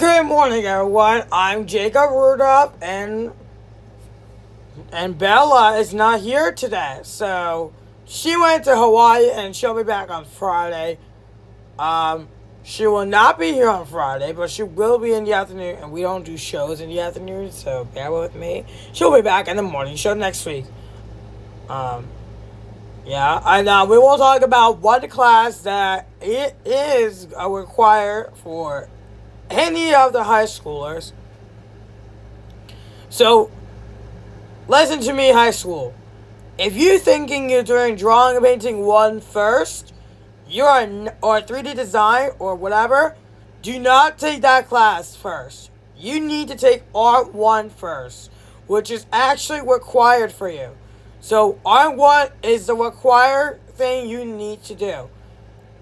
Good morning, everyone. I'm Jacob Rudolph, and Bella is not here today, so she went to Hawaii, and she'll be back on Friday. She will not be here on Friday, but she will be in the afternoon, and we don't do shows in the afternoon, so bear with me. She'll be back in the morning show next week. Yeah, and we will talk about one class that it is required for any of the high schoolers. So, listen to me, high school. If you're thinking you're doing drawing and painting 1 first, or 3D design or whatever, do not take that class first. You need to take Art 1 first, which is actually required for you. So Art 1 is the required thing you need to do.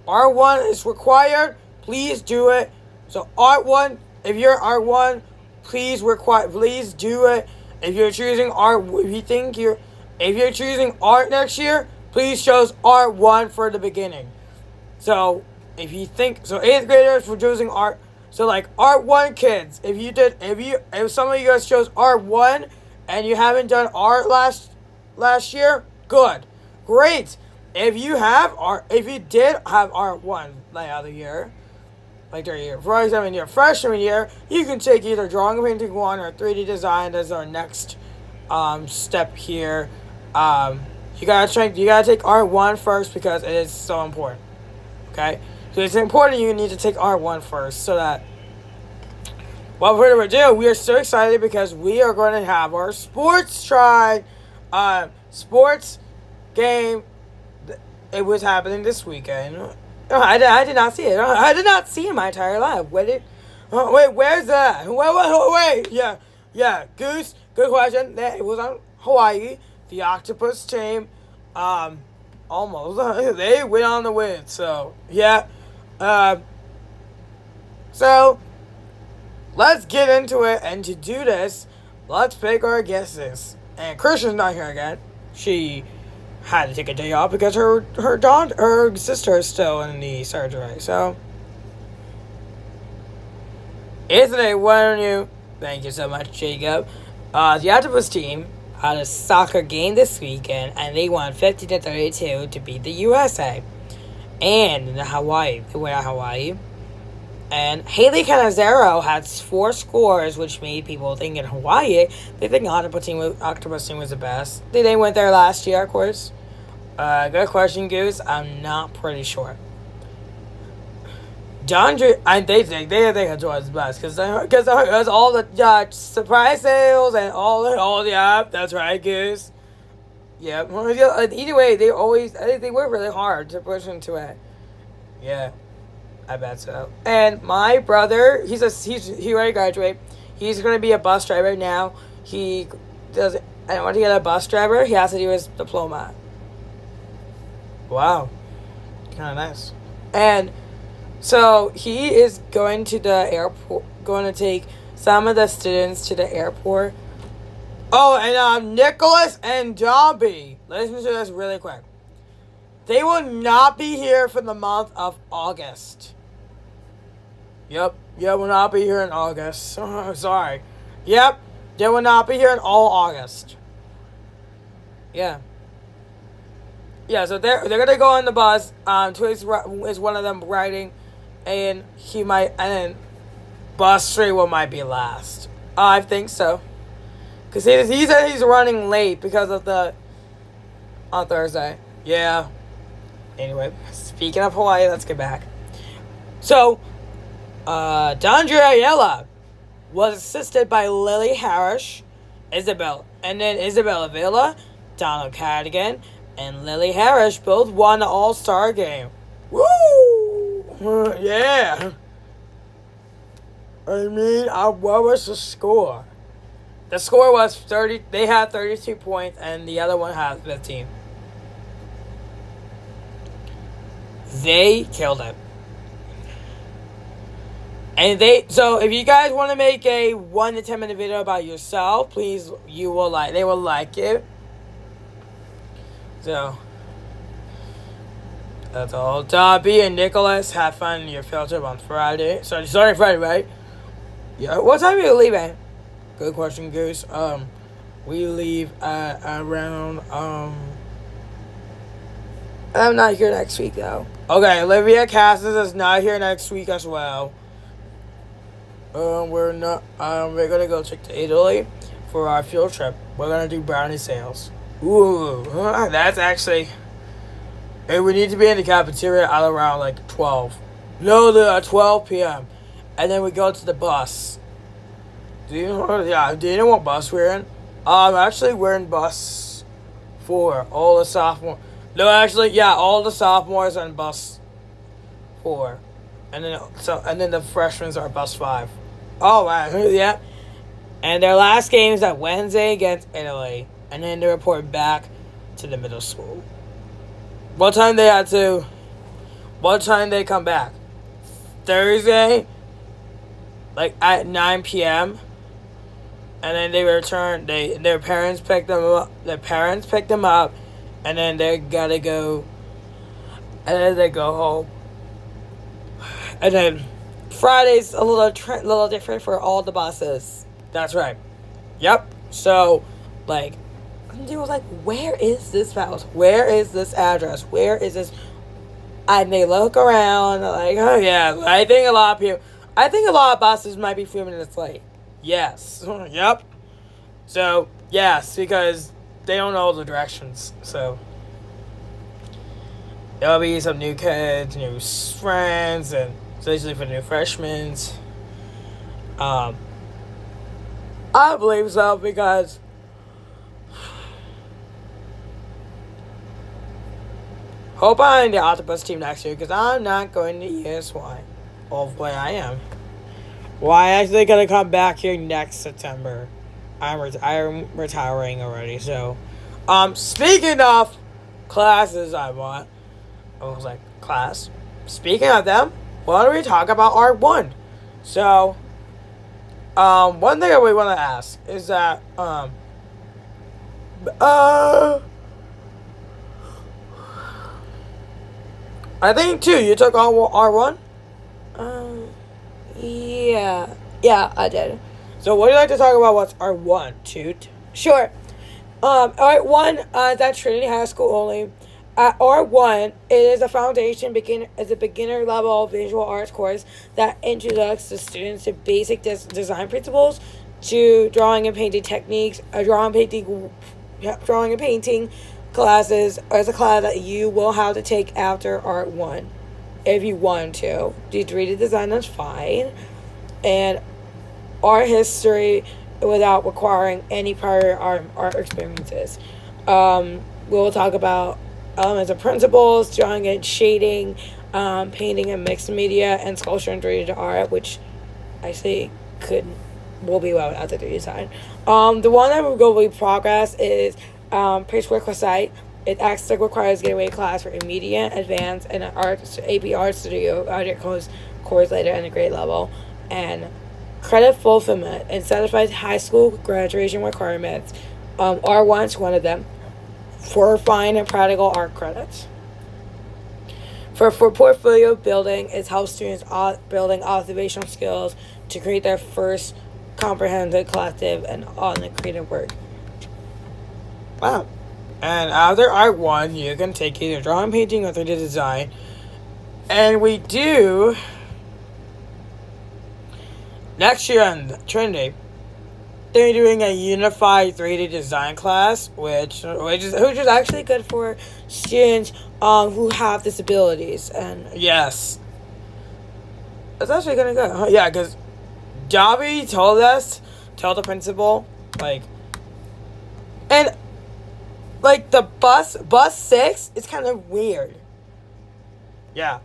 Art 1 is required. Please do it. So Art 1, if you're Art 1, please do it. If you're choosing Art, if you're choosing Art next year, please choose Art 1 for the beginning. So if 8th graders for choosing Art. So like Art 1 kids, if some of you guys chose Art 1 and you haven't done Art last year, good, great. If you did have Art 1 the other year, like for example, in your freshman year, you can take either drawing and painting 1 or 3D design as our next step here. You gotta take Art 1 first because it is so important. Okay, so it's important you need to take Art 1 first, so that without further ado, we are so excited because we are going to have our sports game. It was happening this weekend. I did not see it. I did not see it my entire life. Where's that? Wait. Yeah. Goose, good question. It was on Hawaii. The Octopus team, almost. They went on the win. So, yeah. So, let's get into it. And to do this, let's pick our guesses. And Christian's not here again. She had to take a day off because her sister is still in the surgery. So, Anthony, why don't you? Thank you so much, Jacob. The Octopus team had a soccer game this weekend, and they won 50-32 to beat the USA. And in Hawaii, they went to Hawaii. And Haley Canizero had 4 scores, which made people think in Hawaii, they think Octopus team was the best. They went there last year, of course. Good question, Goose. I'm not pretty sure. They think it's was the best because all the surprise sales and all the that's right, Goose. Yeah. Either way, they work really hard to push into it. Yeah. I bet so. And my brother, he already graduated. He's going to be a bus driver now. And when to get a bus driver, he has to do his diploma. Wow. Kind of nice. And so he is going to the airport, going to take some of the students to the airport. Oh, and Nicholas and Dobby, listen to this really quick. They will not be here for the month of August. Yep, will not be here in August. Sorry. Yep, they will not be here in all August. Yeah. Yeah, so they're gonna go on the bus. Twix is one of them riding, and then bus 3 might be last. I think so. Because he said he's running late because of on Thursday. Yeah. Anyway, speaking of Hawaii, let's get back. So, Dondra Ayala was assisted by Lily Harris, Isabella Villa, Donald Cadigan, and Lily Harris both won the All-Star game. Woo! Yeah. What was the score? The score was 30. They had 32 points, and the other one had 15. They killed it. So if you guys want to make a 1 to 10 minute video about yourself, please, they will like it. So, that's all. Dobby and Nicholas, have fun in your field trip on Friday. Sorry, Friday, right? Yeah. What time are you leaving? Good question, Goose. We leave at around I'm not here next week though. Okay, Olivia Cassis is not here next week as well. We're not. We're gonna go to Italy for our field trip. We're gonna do brownie sales. Ooh, that's actually. Hey, we need to be in the cafeteria at around like 12. No, the 12 p.m. And then we go to the bus. Do you know? Yeah. Do you know what bus we're in? Actually, we're in bus 4. All the sophomore. No, actually, yeah, all the sophomores are in bus 4, and then the freshmen are bus 5. Oh wow, yeah. And their last game is at Wednesday against Italy, and then they report back to the middle school. What time they come back? Thursday, like at 9 p.m. And then they return. Their parents pick them up. And then they gotta go. And then they go home. And then Friday's a little different for all the buses. That's right. Yep. So, like, they was like, where is this house? Where is this address? Where is this? And they look around, like, oh yeah. I think a lot of buses might be 3 minutes late. Yes. Yep. So, yes, because they don't know the directions. So, there'll be some new kids, new friends, and especially for new freshmen. I believe so because hope I'm in the octopus team next year because I'm not going to ESY. Hopefully I am. Well, I'm actually going to come back here next September. I'm retiring already, so. Speaking of classes I want. I was like, class. Speaking of them, why don't we talk about Art 1? So, one thing I really want to ask is that, I think, too, you took R1? Yeah, I did. So, what do you like to talk about? What's R1, Toot? Sure. R1 is at Trinity High School only. At R1, it is a beginner level visual arts course that introduces the students to basic design principles, to drawing and painting techniques. Drawing and painting classes is a class that you will have to take after Art 1 if you want to. Do 3D design is fine, and art history without requiring any prior art experiences. We'll talk about elements of principles, drawing and shading, painting and mixed media, and sculpture and 3D art, which I say will be well at the 3D design. The one that will go with progress is prerequisite. It actually requires getaway class for immediate, advanced, and AP Art Studio course later in the grade level, and credit fulfillment and certified high school graduation requirements. R1 is one of them. For fine and practical art credits. For portfolio building, it helps students building observational skills to create their first comprehensive, collective, and on the creative work. Wow. And after Art 1, you can take either drawing, painting, or 3D design. And we do next year in Trinity, they're doing a unified 3D design class, which is actually good for students who have disabilities. And yes, it's actually gonna go. Yeah, because Dobby told the principal, like, and like the bus 6 is kind of weird. Yeah,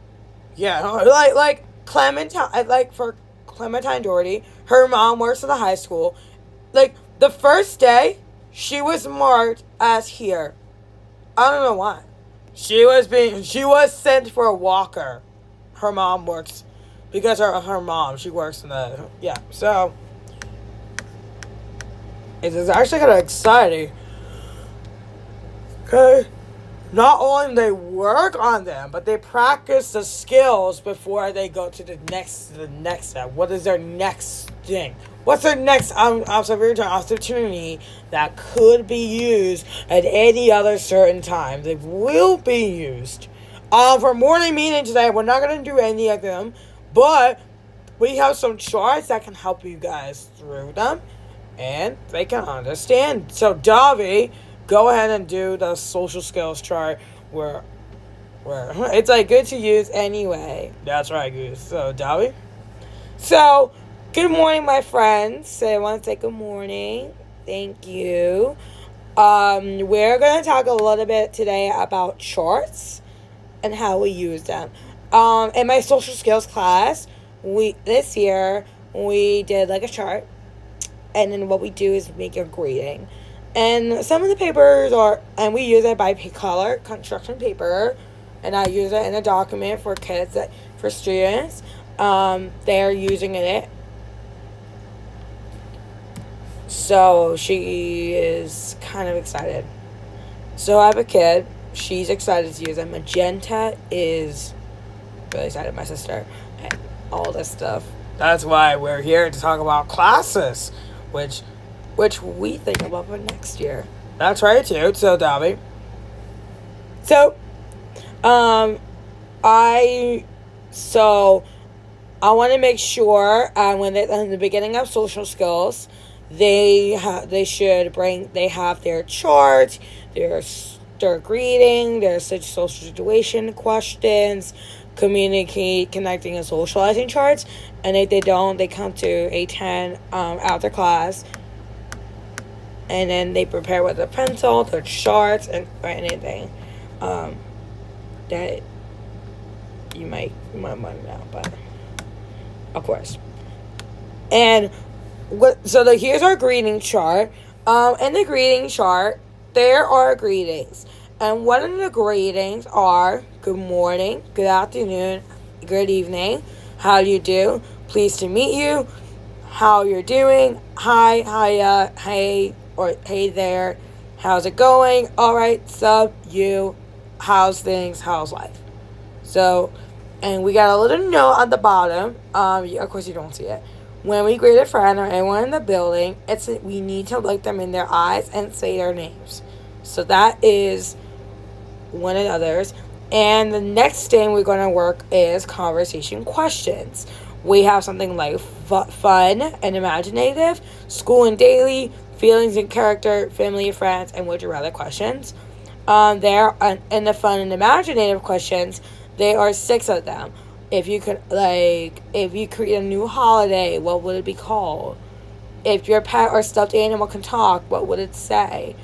like Clementine, like for Clementine Doherty, her mom works at the high school. Like, the first day, she was marked as here. I don't know why. She was sent for a walker. Her mom works, because her mom, she works in the, yeah, so, it's actually kind of exciting. Okay, not only do they work on them, but they practice the skills before they go to the next step. What is their next thing? What's their next opportunity that could be used at any other certain time? They will be used. For morning meeting today, we're not going to do any of them, but we have some charts that can help you guys through them, and they can understand. So, Davi, go ahead and do the social skills chart where it's like good to use anyway. That's right, Goose. So, Davi. So, good morning, my friends. So, I want to say good morning. Thank you. We're going to talk a little bit today about charts and how we use them. In my social skills class, this year we did like a chart, and then what we do is make a grading. And some of the papers and we use it by color construction paper, and I use it in a document for for students. They're using it. So she is kind of excited. So I have a kid. She's excited to use it. Magenta is really excited. My sister. And all this stuff. That's why we're here to talk about classes, which we think about for next year. That's right too. So Davi. So, I want to make sure when in the beginning of social skills, they have their chart, their greeting, their social situation questions, connecting and socializing charts, and if they don't, they come to A10 after class, and then they prepare with a pencil, their charts, or anything that you might want to know, but of course. And here's our greeting chart. In the greeting chart, there are greetings. And one of the greetings are good morning, good afternoon, good evening, how do you do, pleased to meet you, how you're doing, hi, hiya, hey, or hey there, how's it going, alright, sub, you, how's things, how's life. So, and we got a little note on the bottom, of course you don't see it. When we greet a friend or anyone in the building, we need to look them in their eyes and say their names. So that is one of the others. And the next thing we're going to work is conversation questions. We have something like fun and imaginative, school and daily, feelings and character, family and friends, and would you rather questions. There in the fun and imaginative questions, there are 6 of them. If you create a new holiday, what would it be called? If your pet or stuffed animal can talk, what would it say?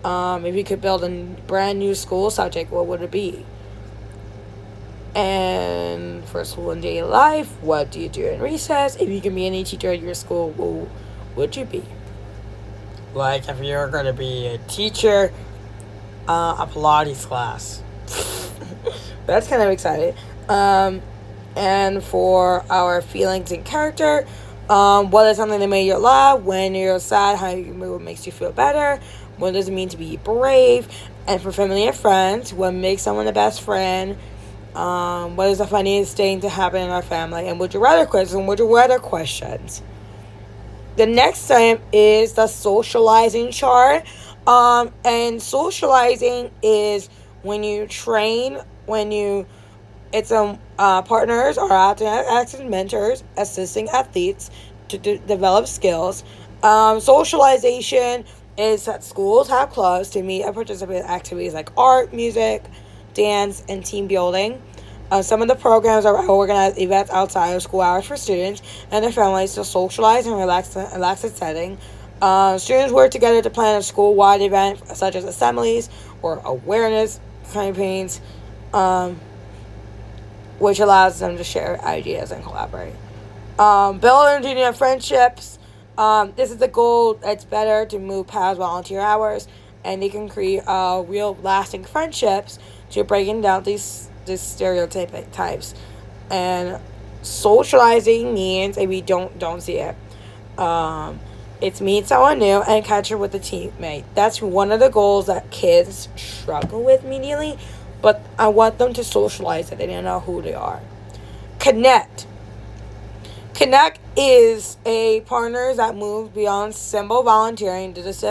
If you could build a brand new school subject, what would it be? And for school and daily life, what do you do in recess? If you can be any teacher at your school, who would you be? Like if you're going to be a teacher, a Pilates class. That's kind of exciting. And for our feelings and character, what is something that made you laugh? When you're sad, what makes you feel better? What does it mean to be brave? And for family and friends, what makes someone the best friend? What is the funniest thing to happen in our family? And would you rather questions. The next time is the socializing chart. And socializing is when you train, partners or active mentors assisting athletes to develop skills. Socialization is that schools have clubs to meet and participate in activities like art, music, dance, and team building. Some of the programs are organized events outside of school hours for students and their families to socialize and relax in setting. Students work together to plan a school-wide event such as assemblies or awareness campaigns, which allows them to share ideas and collaborate. Building junior friendships. This is the goal. It's better to move past volunteer hours, and they can create real lasting friendships to breaking down these stereotypes. And socializing means, if we don't see it, It's meet someone new and catch up with a teammate. That's one of the goals that kids struggle with immediately, but I want them to socialize it. They don't know who they are. Connect. Connect is a partner that moves beyond simple volunteering to just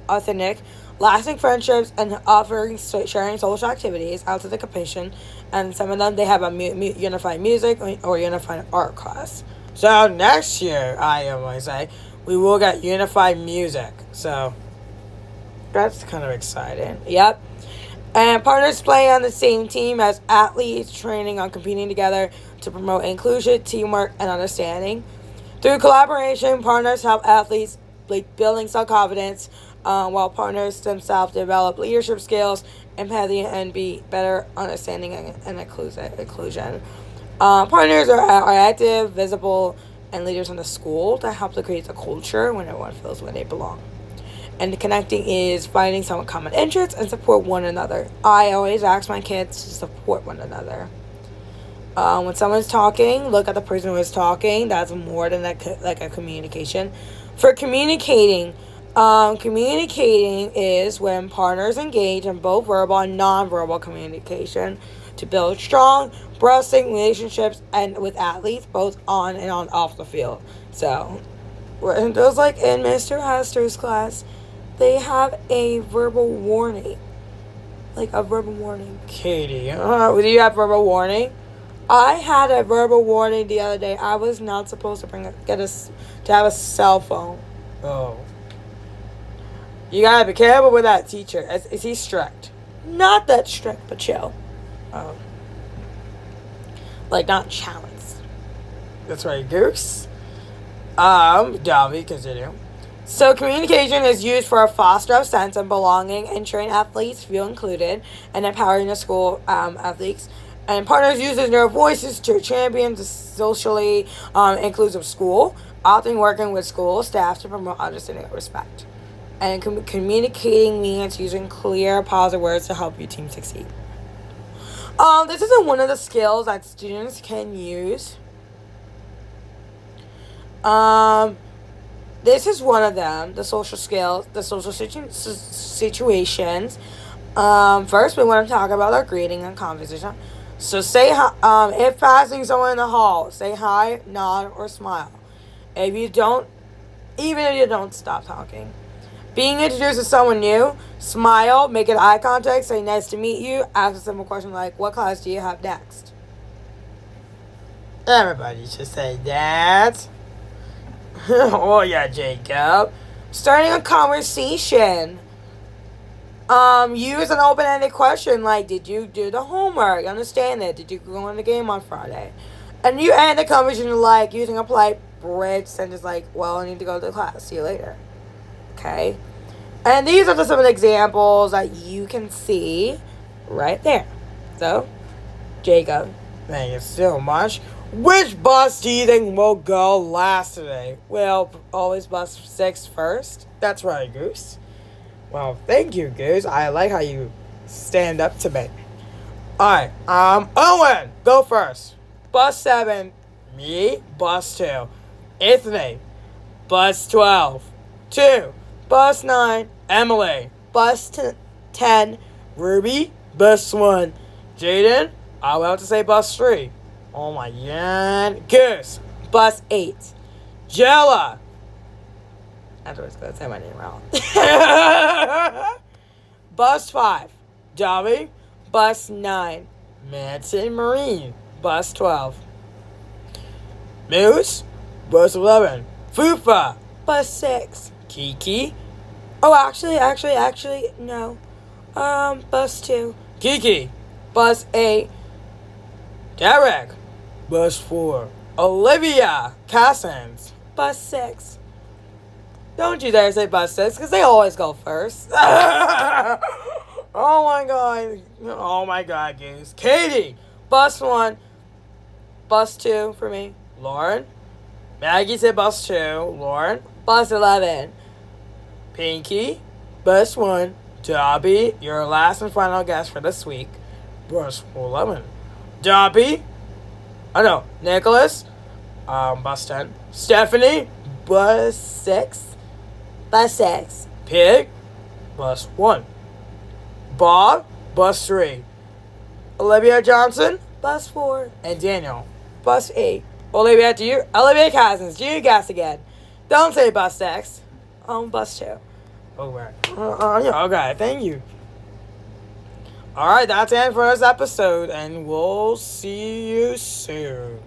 authentic, lasting friendships and offering sharing social activities out of the competition. And some of them, they have a unified music or unified art class. So next year, I am going to say, we will get unified music. So that's kind of exciting. Yep. And partners play on the same team as athletes, training on competing together to promote inclusion, teamwork, and understanding. Through collaboration, partners help athletes building self-confidence, while partners themselves develop leadership skills, empathy, and be better understanding and inclusion. Partners are active, visible, and leaders in the school that help to create a culture when everyone feels where they belong. And connecting is finding some common interests and support one another. I always ask my kids to support one another. When someone's talking, look at the person who is talking. That's more than like a communication. For communicating is when partners engage in both verbal and nonverbal communication to build strong, trusting relationships and with athletes both on and off the field. So, those like in Mr. Astor's class, they have a verbal warning. Like a verbal warning. Katie, do you have verbal warning? I had a verbal warning the other day. I was not supposed to have a cell phone. Oh. You gotta be careful with that teacher. Is he strict? Not that strict, but chill. Not challenged. That's right, Goose. Dobby, continue. So communication is used for a foster a sense of belonging and train athletes feel included and empowering the school athletes. And partners use their voices to champion the socially inclusive school, often working with school staff to promote understanding and respect. And communicating means using clear, positive words to help your team succeed. This is one of the skills that students can use. This is one of them, the social skills, the social situations. First, we want to talk about our greeting and conversation. So say hi, if passing someone in the hall, say hi, nod, or smile. Even if you don't stop talking. Being introduced to someone new, smile, make an eye contact, say nice to meet you, ask a simple question like, what class do you have next? Everybody should say that. Oh yeah, Jacob. Starting a conversation. Use an open-ended question like, did you do the homework? Understand it? Did you go on the game on Friday? And you end the conversation like using a polite bridge sentence like, well, I need to go to class. See you later. Okay? And these are just some of the examples that you can see right there. So, Jacob, thank you so much. Which bus do you think will go last today? Well, always bus 6 first. That's right, Goose. Well, thank you, Goose. I like how you stand up to me. Alright, Owen, go first. Bus 7, me. Bus 2, Anthony. Bus 12, 2. Bus 9, Emily. Bus 10, Ruby. Bus 1, Jaden. I will have to say bus 3. Oh my god. Goose. Bus 8, Jella. I was going to say my name wrong. Bus 5, Dobby. Bus 9, Manson Marine. Bus 12, Moose. Bus 11, Fufa. Bus 6, Kiki. Oh, actually, no. Bus 2, Kiki. Bus 8, Derek. Bus 4, Olivia Cassins. Bus 6. Don't you dare say bus 6, because they always go first. Oh my god. Oh my god, Goose. Katie. Bus 1. Bus 2 for me. Lauren. Maggie said bus 2. Lauren. Bus 11. Pinky. Bus 1. Dobby. Your last and final guest for this week. Bus 11. Dobby. Oh no. Nicholas. Bus 10. Stephanie. bus 6. Bus 6. Pig, bus 1. Bob, bus 3. Olivia Johnson, bus 4. And Daniel, bus 8. Olivia, Olivia Cousins, do you guess again? Don't say bus 6. Bus 2. Okay. Yeah, okay, thank you. Alright, that's it for this episode, and we'll see you soon.